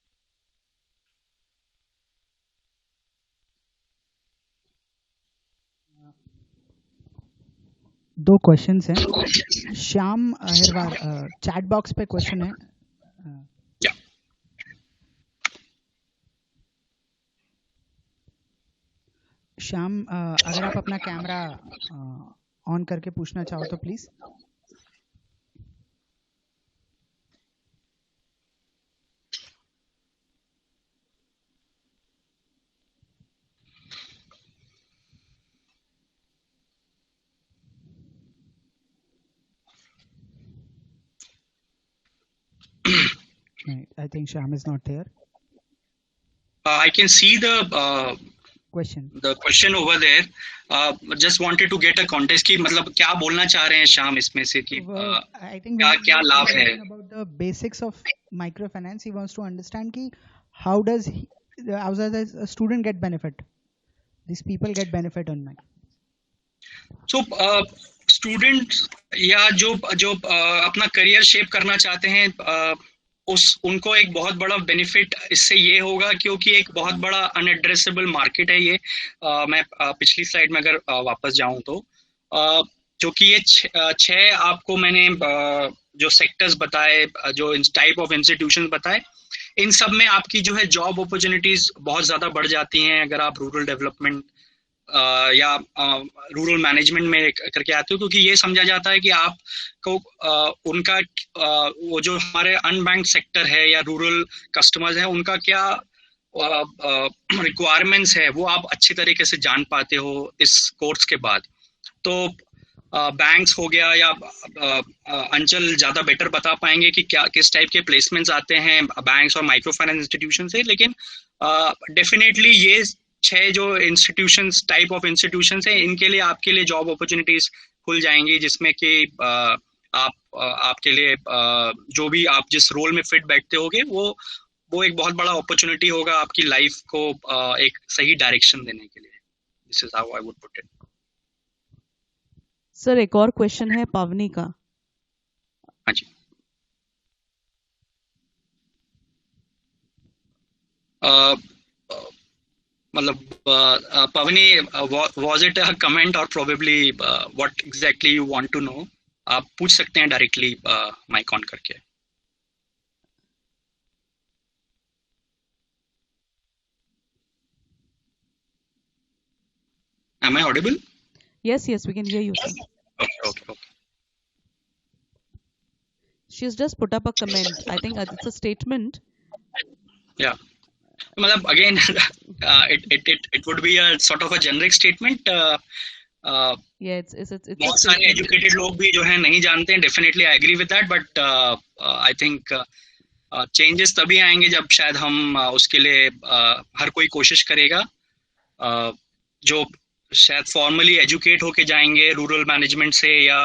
Speaker 8: दो questions हैं। Shyam Ahirwar, chat box पे question है। श्याम, अगर आप अपना camera on करके पूछना चाहो तो please. I think Shyam is not there.
Speaker 7: I can see the
Speaker 8: question.
Speaker 7: The question over there, just wanted to get a context कि मतलब क्या बोलना चाह रहे हैं श्याम इसमें से कि
Speaker 8: I think
Speaker 7: क्या लाभ है?
Speaker 8: about the basics of microfinance, he wants to understand कि how does a student get benefit? These people get benefit on micro.
Speaker 7: So student या जो अपना करियर शेप करना चाहते हैं उनको एक बहुत बड़ा बेनिफिट इससे ये होगा क्योंकि एक बहुत बड़ा अनएड्रेसेबल मार्केट है ये। मैं पिछली स्लाइड में अगर वापस जाऊं तो जो कि ये छह आपको मैंने जो सेक्टर्स बताए, जो टाइप ऑफ इंस्टीट्यूशंस बताए, इन सब में आपकी जो है जॉब अपॉर्चुनिटीज बहुत ज़्यादा बढ़ जाती हैं अगर आप रूरल डेवलपमेंट या रूरल मैनेजमेंट में करके आते हो, क्योंकि ये समझा जाता है कि आपको उनका वो जो हमारे अनबैंक्ड सेक्टर है या रूरल कस्टमर्स हैं उनका क्या रिक्वायरमेंट्स है वो आप अच्छी तरीके से जान पाते हो इस कोर्स के बाद। तो बैंक्स हो गया या अंचल ज़्यादा बेटर बता पाएंगे कि क्या किस टाइप के प्लेसमेंट्स आते हैं बैंक्स और माइक्रो फाइनेंस इंस्टीट्यूशन से, लेकिन डेफिनेटली ये छह जो इंस्टीट्यूशंस टाइप ऑफ इंस्टीट्यूशंस हैं इनके लिए आपके लिए जॉब अपॉर्चुनिटीज खुल जाएंगी, जिसमें कि आपके लिए जो भी आप जिस रोल में फिट बैठते होगे वो एक बहुत बड़ा अपॉर्चुनिटी होगा आपकी लाइफ को एक सही डायरेक्शन देने के लिए। This is how I would put it.
Speaker 1: Sir एक और क्वेश्चन है पावनी का।
Speaker 7: हाँ जी। मतलब पवनी, was it a comment or probably what exactly you want to know? आप पूछ सकते हैं डायरेक्टली माइक ऑन करके। Am I audible?
Speaker 1: Yes, we can hear you, sir.
Speaker 7: Okay.
Speaker 1: She's just put up a comment. I think it's a statement.
Speaker 7: Yeah. मतलब again, it would be a sort of a generic statement.
Speaker 1: Yeah, it's
Speaker 7: बहुत सारे educated लोग भी जो है नहीं जानते हैं, definitely I agree with that, but I think changes तभी आएंगे जब शायद हम उसके लिए हर कोई कोशिश करेगा। जो शायद फॉर्मली एजुकेट होके जाएंगे रूरल मैनेजमेंट से या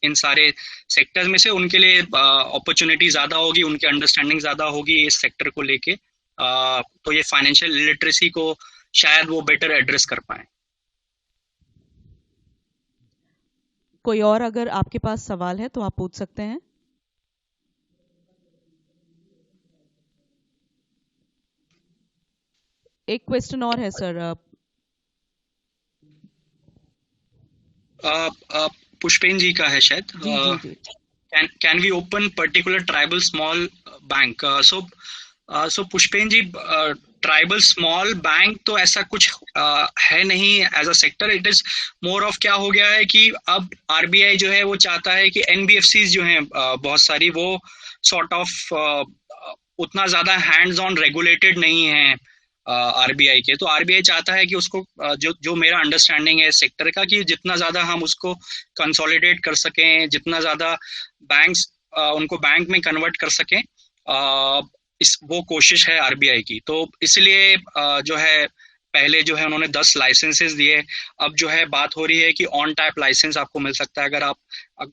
Speaker 7: इन सारे सेक्टर्स में से, उनके लिए अपॉर्चुनिटी ज़्यादा होगी, उनके अंडरस्टैंडिंग ज़्यादा होगी इस सेक्टर को लेके, तो ये फाइनेंशियल लिटरेसी को शायद वो बेटर एड्रेस कर पाए।
Speaker 1: कोई और अगर आपके पास सवाल है तो आप पूछ सकते हैं। एक क्वेश्चन और है सर।
Speaker 7: पुष्पेन जी का है शायद। Can we open particular tribal small bank? So Pushpen ji, tribal small bank तो ऐसा कुछ है नहीं as a sector. It is more of क्या हो गया है कि अब आरबीआई जो है वो चाहता है कि एनबीएफसीज जो हैं बहुत सारी, वो सॉर्ट ऑफ उतना ज्यादा हैंड्स ऑन रेगुलेटेड नहीं है आरबीआई के। तो आरबीआई चाहता है कि उसको जो मेरा अंडरस्टैंडिंग है सेक्टर का, कि जितना ज्यादा हम उसको कंसोलिडेट कर सकें, जितना ज्यादा बैंक्स उनको बैंक में कन्वर्ट कर सकें, वो कोशिश है आरबीआई की। तो इसलिए जो है पहले जो है उन्होंने 10 लाइसेंसेस दिए। अब जो है बात हो रही है कि ऑन टाइप लाइसेंस आपको मिल सकता है। अगर आप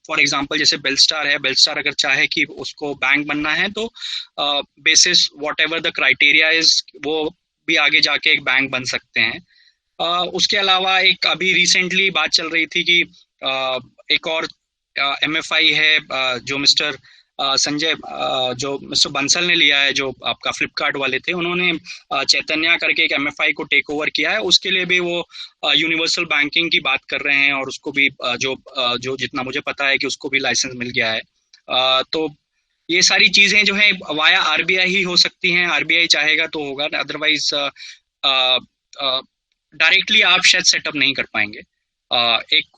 Speaker 7: फॉर एग्जांपल जैसे बेलस्टार है, बेलस्टार अगर चाहे कि उसको बैंक बनना है तो basis what ever the criteria is, वो भी आगे जाके एक बैंक बन सकते हैं। उसके अलावा एक अभी रिसेंटली बात चल रही थी कि एक और एमएफआई है जो मिस्टर संजय, जो मिस्टर बंसल ने लिया है, जो आपका फ्लिपकार्ट वाले थे, उन्होंने चैतन्या करके एक एमएफआई को टेक ओवर किया है। उसके लिए भी वो यूनिवर्सल बैंकिंग की बात कर रहे हैं और उसको भी जो जितना मुझे पता है कि उसको भी लाइसेंस मिल गया है। तो ये सारी चीजें जो है वाया आरबीआई ही हो सकती हैं। आरबीआई चाहेगा तो होगा, अदरवाइज डायरेक्टली आप शायद सेटअप नहीं कर पाएंगे। एक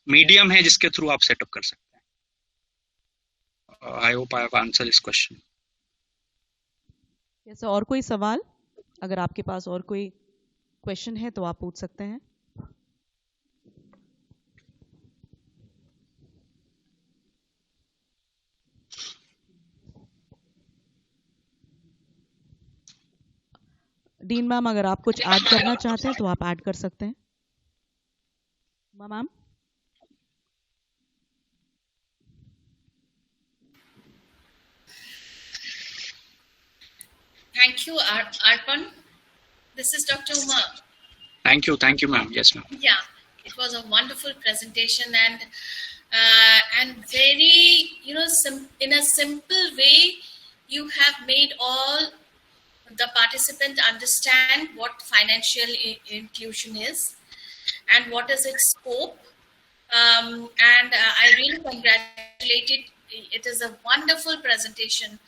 Speaker 7: मीडियम है जिसके थ्रू आप सेटअप कर सकते हैं। I hope I have answered this question.
Speaker 1: yes, और कोई सवाल? अगर आपके पास और कोई क्वेश्चन है तो आप पूछ सकते हैं। डीन मैम अगर आप कुछ ऐड करना चाहते हैं तो आप ऐड कर सकते हैं। Ma'am
Speaker 5: Thank you, Arpan. This is Dr. Uma.
Speaker 7: Thank you, ma'am. Yes, ma'am.
Speaker 5: Yeah, it was a wonderful presentation and very, in a simple way, you have made all the participants understand what financial inclusion is and what is its scope. And I really congratulate it. It is a wonderful presentation,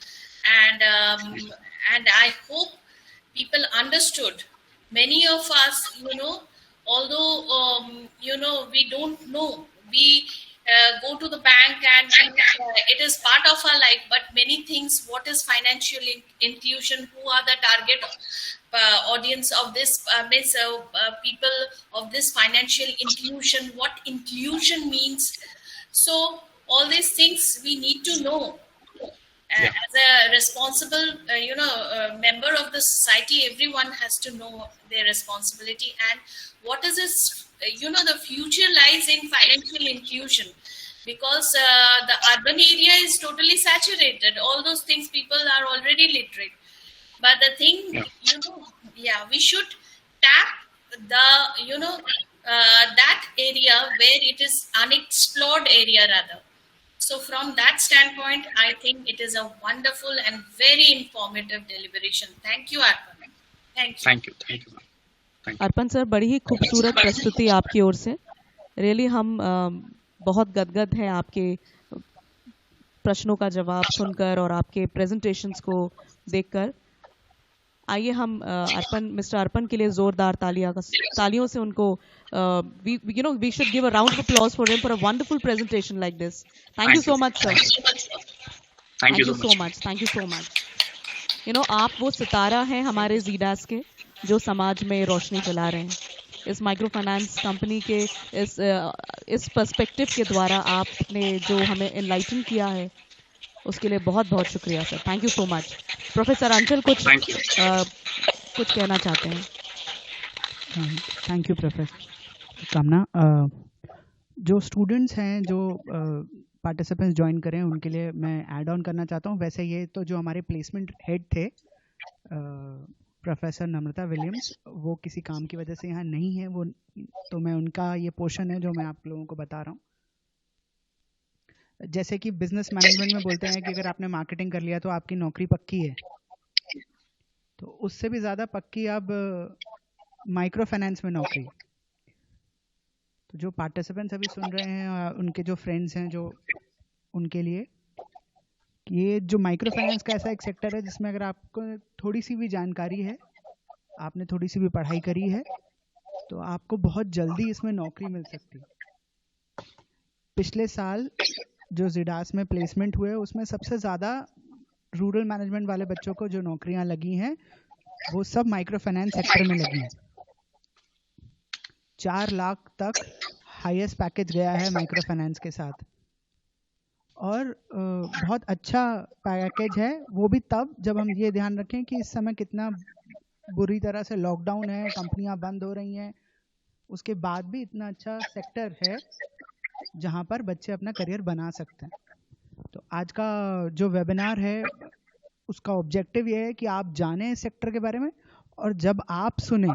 Speaker 5: and I hope people understood. Many of us, although we don't know, we go to the bank and it is part of our life. But many things, what is financial inclusion? Who are the target audience of this? People of this financial inclusion. What inclusion means? So all these things we need to know. As a responsible, member of the society, everyone has to know their responsibility and what is this. The future lies in financial inclusion, because the urban area is totally saturated. All those things, people are already literate. But the thing, we should tap the, that area where it is unexplored area rather. So from that standpoint, I think it is a wonderful and very informative deliberation. Thank you, Arpan.
Speaker 7: Thank you, ma'am.
Speaker 1: Arpan sir, बड़ी ही खूबसूरत प्रस्तुति आपकी ओर से। Really हम बहुत गदगद हैं आपके प्रश्नों का जवाब सुनकर और आपके प्रेजेंटेशंस को देखकर। आइए हम मिस्टर अर्पण के लिए जोरदार तालियों से उनको we should give a round of applause for him for a wonderful presentation like this. Thank you so much, sir.
Speaker 7: Thank you so much.
Speaker 1: आप वो सितारा हैं हमारे ज़ीडास के जो समाज में रोशनी फैला रहे हैं। इस माइक्रो फाइनेंस कंपनी के इस पर्सपेक्टिव के द्वारा आपने जो हमें एनलाइटन किया है उसके लिए बहुत बहुत शुक्रिया sir. Thank you so much. Professor अंचल कुछ कहना चाहते हैं?
Speaker 8: थैंक यू प्रोफेसर कामना। जो स्टूडेंट्स हैं, जो पार्टिसिपेंट्स ज्वाइन करें, उनके लिए मैं ऐड ऑन करना चाहता हूँ। वैसे ये तो जो हमारे प्लेसमेंट हेड थे प्रोफेसर नम्रता विलियम्स, वो किसी काम की वजह से यहाँ नहीं है, वो तो मैं उनका ये पोर्शन है जो मैं आप लोगों को बता रहा हूँ। जैसे कि बिजनेस मैनेजमेंट में बोलते हैं कि अगर आपने मार्केटिंग कर लिया तो आपकी नौकरी पक्की है, तो उससे भी ज़्यादा पक्की अब माइक्रो फाइनेंस में नौकरी। तो जो पार्टिसिपेंट्स अभी सुन रहे हैं, उनके जो फ्रेंड्स हैं, जो उनके लिए ये जो माइक्रो फाइनेंस का ऐसा एक सेक्टर है जिसमें अगर आपको थोड़ी सी भी जानकारी है, आपने थोड़ी सी भी पढ़ाई करी है, तो आपको बहुत जल्दी इसमें नौकरी मिल सकती है। पिछले साल जो ज़ीडास में प्लेसमेंट हुए, उसमें सबसे ज़्यादा रूरल मैनेजमेंट वाले बच्चों को जो नौकरियां लगी हैं वो सब माइक्रो फाइनेंस सेक्टर में लगी हैं। 4 लाख तक हाईएस्ट पैकेज गया है माइक्रो फाइनेंस के साथ, और बहुत अच्छा पैकेज है। वो भी तब जब हम ये ध्यान रखें कि इस समय कितना बुरी तरह से लॉकडाउन है, कंपनियां बंद हो रही हैं, उसके बाद भी इतना अच्छा सेक्टर है जहां पर बच्चे अपना करियर बना सकते हैं। तो आज का जो वेबिनार है उसका ऑब्जेक्टिव ये है कि आप जानें इस सेक्टर के बारे में, और जब आप सुने,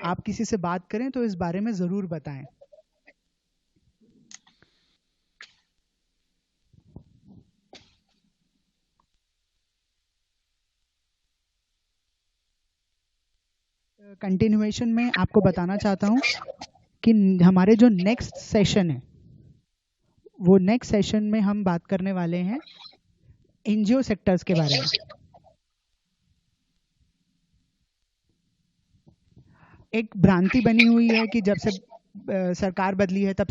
Speaker 8: आप किसी से बात करें तो इस बारे में ज़रूर बताएं। कंटिन्यूएशन में आपको बताना चाहता हूं कि हमारे जो नेक्स्ट सेशन है, वो नेक्स्ट सेशन में हम बात करने वाले हैं एनजीओ सेक्टर्स के बारे में। एक भ्रांति बनी हुई है कि जब से सरकार बदली है तब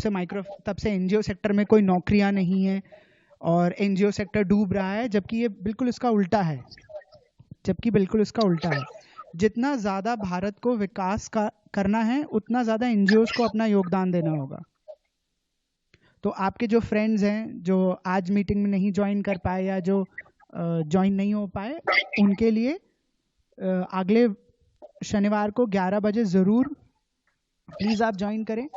Speaker 8: से एनजीओ सेक्टर में कोई नौकरियां नहीं है और एनजीओ सेक्टर डूब रहा है, जबकि ये बिल्कुल इसका उल्टा है। जितना ज़्यादा भारत को विकास करना है, उतना ज़्यादा एनजीओज को अपना योगदान देना होगा। तो आपके जो फ्रेंड्स हैं जो आज मीटिंग में नहीं ज्वाइन कर पाए या जो ज्वाइन नहीं हो पाए, उनके लिए अगले शनिवार को 11 बजे ज़रूर प्लीज़ आप ज्वाइन करें।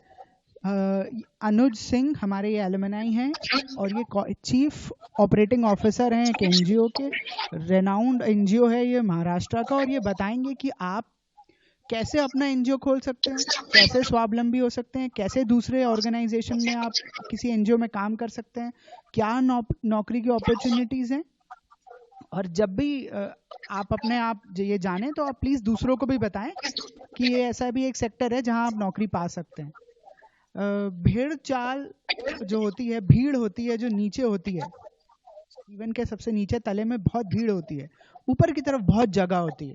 Speaker 8: अनुज सिंह हमारे ये एलुमनाई हैं और ये चीफ ऑपरेटिंग ऑफिसर हैं एक एनजीओ के, रेनाउंड एनजीओ है ये महाराष्ट्र का, और ये बताएंगे कि आप कैसे अपना एनजीओ खोल सकते हैं, कैसे स्वावलंबी हो सकते हैं, कैसे दूसरे ऑर्गेनाइजेशन में आप किसी एनजीओ में काम कर सकते हैं, क्या नौकरी की अपॉर्चुनिटीज़ हैं। और जब भी आप अपने आप ये जाने तो आप प्लीज़ दूसरों को भी बताएं कि ये ऐसा भी एक सेक्टर है जहां आप नौकरी पा सकते हैं। भीड़ चाल जो होती है, भीड़ होती है जो नीचे होती है, जीवन के सबसे नीचे तले में बहुत भीड़ होती है, ऊपर की तरफ बहुत जगह होती है।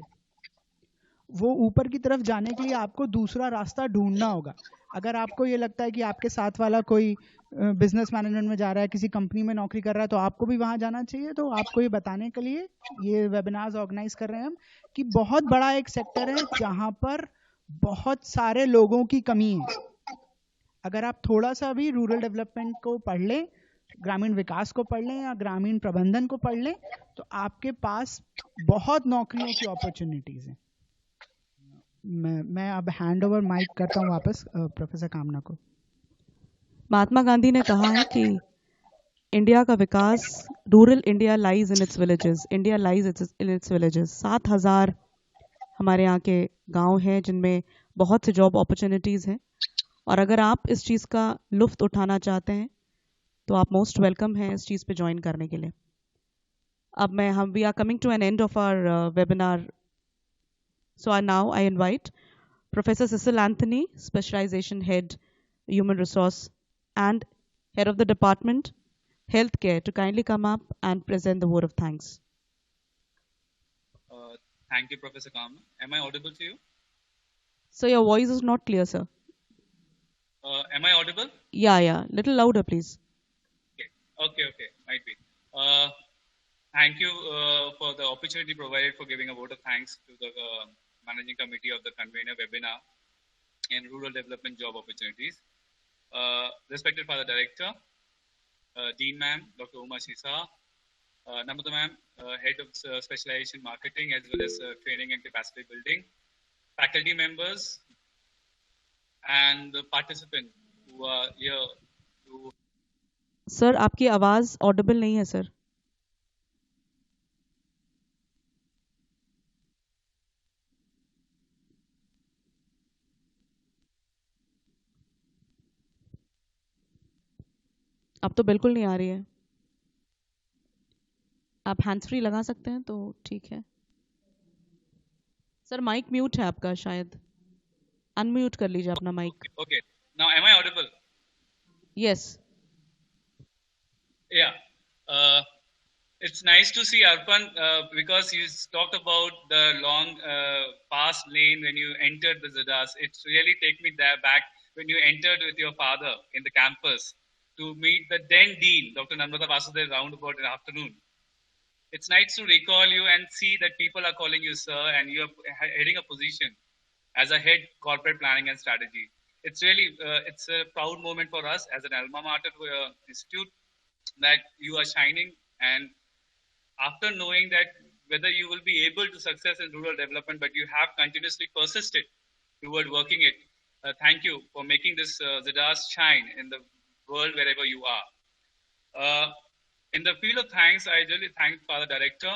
Speaker 8: वो ऊपर की तरफ जाने के लिए आपको दूसरा रास्ता ढूंढना होगा। अगर आपको ये लगता है कि आपके साथ वाला कोई बिजनेस मैनेजमेंट में जा रहा है, किसी कंपनी में नौकरी कर रहा है, तो आपको भी वहां जाना चाहिए। तो आपको ये बताने के लिए ये वेबिनार्स ऑर्गेनाइज कर रहे हैं हम कि बहुत बड़ा एक सेक्टर है जहां पर बहुत सारे लोगों की कमी है। अगर आप थोड़ा सा भी रूरल डेवलपमेंट को पढ़ लें, ग्रामीण विकास को पढ़ लें या ग्रामीण प्रबंधन को पढ़ लें, तो आपके पास बहुत नौकरियों की अपॉर्चुनिटीज हैं। मैं अब हैंड ओवर माइक करता हूँ वापस प्रोफेसर कामना को।
Speaker 1: महात्मा गांधी ने कहा है कि इंडिया का विकास, rural India lies in its villages, India lies in its villages. 7,000 हमारे यहाँ के गांव हैं जिनमें बहुत से जॉब अपॉर्चुनिटीज़ हैं, और अगर आप इस चीज़ का लुफ्त उठाना चाहते हैं तो आप मोस्ट वेलकम हैं इस चीज़ पे ज्वाइन करने के लिए। अब we are coming to an end of our webinar, so now I invite Professor Cecil Anthony, Specialization Head, Human Resource and Head of the Department, Healthcare, to kindly come up and present the word of thanks.
Speaker 9: Thank you, Professor Kamna. Am I audible to you?
Speaker 1: So your voice is not clear, sir.
Speaker 9: Am I audible?
Speaker 1: Yeah. Little louder, please.
Speaker 9: Okay. Might be. Thank you for the opportunity provided for giving a vote of thanks to the Managing Committee of the convener webinar in rural development job opportunities. Respected Father Director, Dean Ma'am, Dr. Uma Shisa, Namrata Ma'am, Head of Specialization Marketing as well as Training and Capacity Building, faculty members, and the participants who are here.
Speaker 1: Sir, आपकी आवाज़ audible नहीं है, sir. अब तो बिल्कुल नहीं आ रही है। आप हैंड्स फ्री लगा सकते हैं तो ठीक है। सर माइक म्यूट है आपका, शायद अनम्यूट कर लीजिए अपना mic.
Speaker 9: Okay. Now am I audible?
Speaker 1: Yes.
Speaker 9: Yeah. It's nice to see Arpan because you talked about the long past lane when you entered the Zidas. It's really take me there back when you entered with your father in the campus to meet the then Dean, Dr. Namrata Vasudev, roundabout in the afternoon. It's nice to recall you and see that people are calling you sir and you're heading a position as a head corporate planning and strategy. It's really, it's a proud moment for us as an alma mater institute that you are shining, and after knowing that whether you will be able to success in rural development, but you have continuously persisted toward working it. Thank you for making this Zidas shine in the world wherever you are. In the field of thanks, I really thank Father Director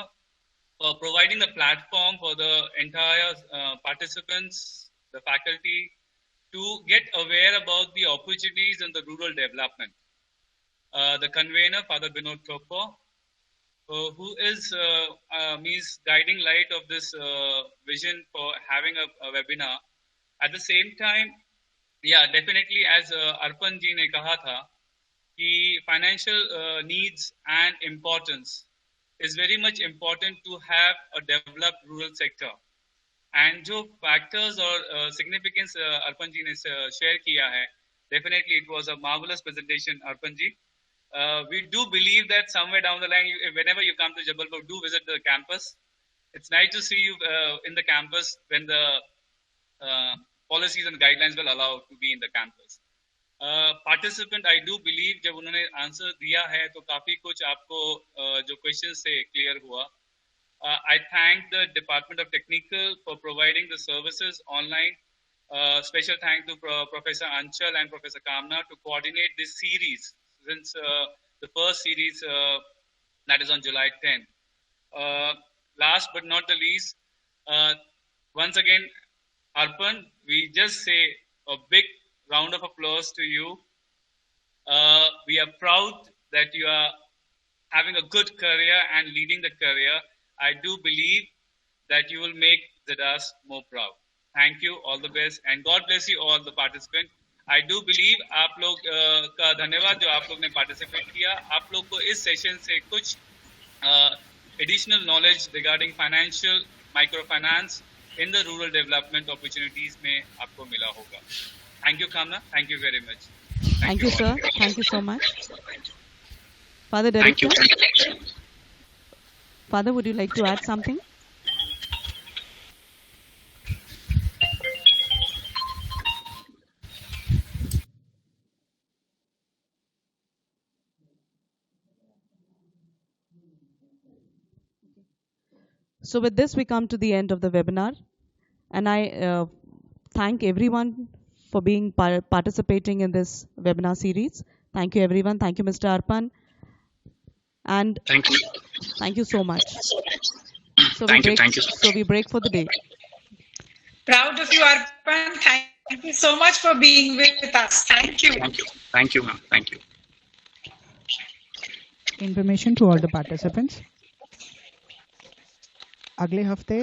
Speaker 9: for providing the platform for the entire participants, the faculty, to get aware about the opportunities in the rural development. The convener, Father Binod Topo, who is means guiding light of this vision for having a webinar. At the same time, yeah, definitely as Arpan ji ne kaha tha, कि financial needs and importance is very much important to have a developed rural sector. And जो factors or significance Arpan ji ne share किया है, definitely it was a marvelous presentation, Arpan ji. We do believe that somewhere down the line, whenever you come to Jabalpur, do visit the campus. It's nice to see you in the campus when the policies and guidelines will allow to be in the campus. Participant, I do believe जब उन्होंने answer दिया है तो काफी कुछ आपको जो question से क्लियर हुआ. I thank the Department of Technical for providing the services online. Special thank to Professor Anchal and Professor Kamna to coordinate this series since the first series that is on July 10. Last but not the least, once again, Arpan, we just say a big round of applause to you. We are proud that you are having a good career and leading the career. I do believe that you will make ZDAS more proud. Thank you, all the best, and God bless you all the participants. I do believe आप लोग का धन्यवाद जो आप लोग ने participate किया. आप लोग को इस session से कुछ additional knowledge regarding financial microfinance in the rural development opportunities में आपको मिला होगा. Thank you, Kamna. Thank you very much.
Speaker 1: Thank you, sir. Thank you so much. Father Director. Father, would you like to add something? So with this, we come to the end of the webinar, and I thank everyone for being participating in this webinar series. Thank you, everyone. Thank you, Mr. Arpan. And
Speaker 7: thank you.
Speaker 1: Thank you so much. So
Speaker 7: thank you.
Speaker 1: So we break for the day.
Speaker 2: Proud of you, Arpan. Thank you so much for being with us. Thank you.
Speaker 7: Thank you, ma'am. Thank you.
Speaker 8: Information to all the participants. अगले हफ्ते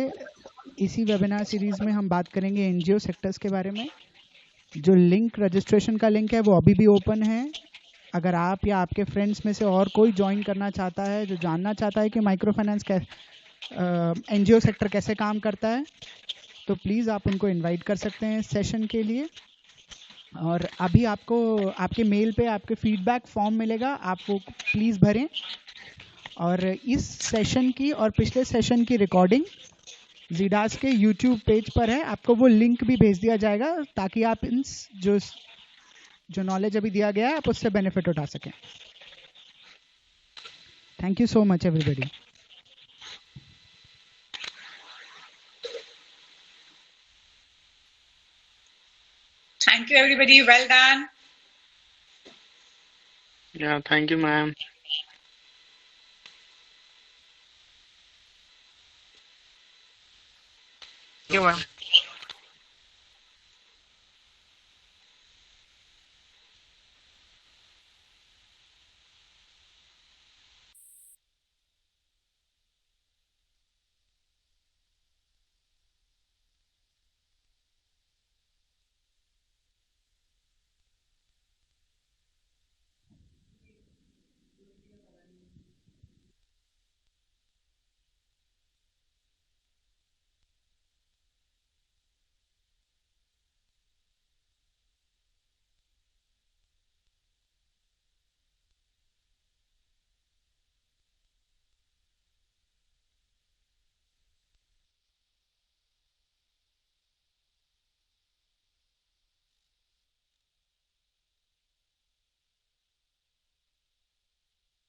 Speaker 8: इसी webinar series में हम बात करेंगे NGO sectors के बारे में. जो लिंक रजिस्ट्रेशन का लिंक है वो अभी भी ओपन है. अगर आप या आपके फ्रेंड्स में से और कोई ज्वाइन करना चाहता है जो जानना चाहता है कि माइक्रो फाइनेंस एनजीओ सेक्टर कैसे काम करता है तो प्लीज़ आप उनको इनवाइट कर सकते हैं इस सेशन के लिए. और अभी आपको आपके मेल पे आपके फीडबैक फॉर्म मिलेगा, आप वो प्लीज़ भरें. और इस सेशन की और पिछले सेशन की रिकॉर्डिंग ZDAS के YouTube पेज पर है. आपको वो लिंक भी भेज दिया जाएगा ताकि आप इन जो नॉलेज अभी दिया गया है आप उससे बेनिफिट उठा सकें. Thank you so much everybody.
Speaker 2: Thank you, everybody. Well done.
Speaker 10: Yeah, thank you, ma'am.
Speaker 11: Thank you, ma'am.